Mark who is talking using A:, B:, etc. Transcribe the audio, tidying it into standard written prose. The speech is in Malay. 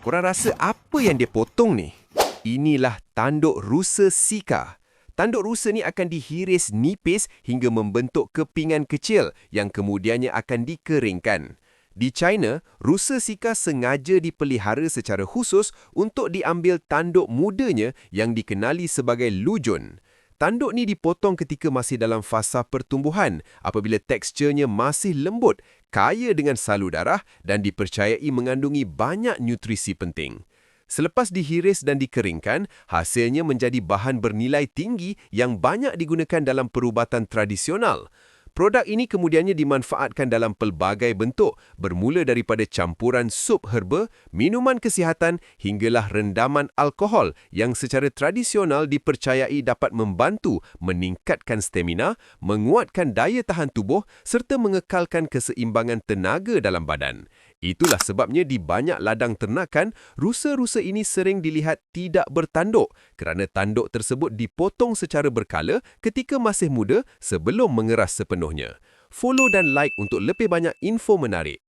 A: Korang rasa apa yang dia potong ni? Inilah tanduk rusa Sika. Tanduk rusa ni akan dihiris nipis hingga membentuk kepingan kecil yang kemudiannya akan dikeringkan. Di China, rusa Sika sengaja dipelihara secara khusus untuk diambil tanduk mudanya yang dikenali sebagai lujun. Tanduk ni dipotong ketika masih dalam fasa pertumbuhan apabila teksturnya masih lembut, kaya dengan salu darah dan dipercayai mengandungi banyak nutrisi penting. Selepas dihiris dan dikeringkan, hasilnya menjadi bahan bernilai tinggi yang banyak digunakan dalam perubatan tradisional. Produk ini kemudiannya dimanfaatkan dalam pelbagai bentuk, bermula daripada campuran sup herba, minuman kesihatan hinggalah rendaman alkohol yang secara tradisional dipercayai dapat membantu meningkatkan stamina, menguatkan daya tahan tubuh serta mengekalkan keseimbangan tenaga dalam badan. Itulah sebabnya di banyak ladang ternakan, rusa-rusa ini sering dilihat tidak bertanduk kerana tanduk tersebut dipotong secara berkala ketika masih muda sebelum mengeras sepenuhnya. Follow dan like untuk lebih banyak info menarik.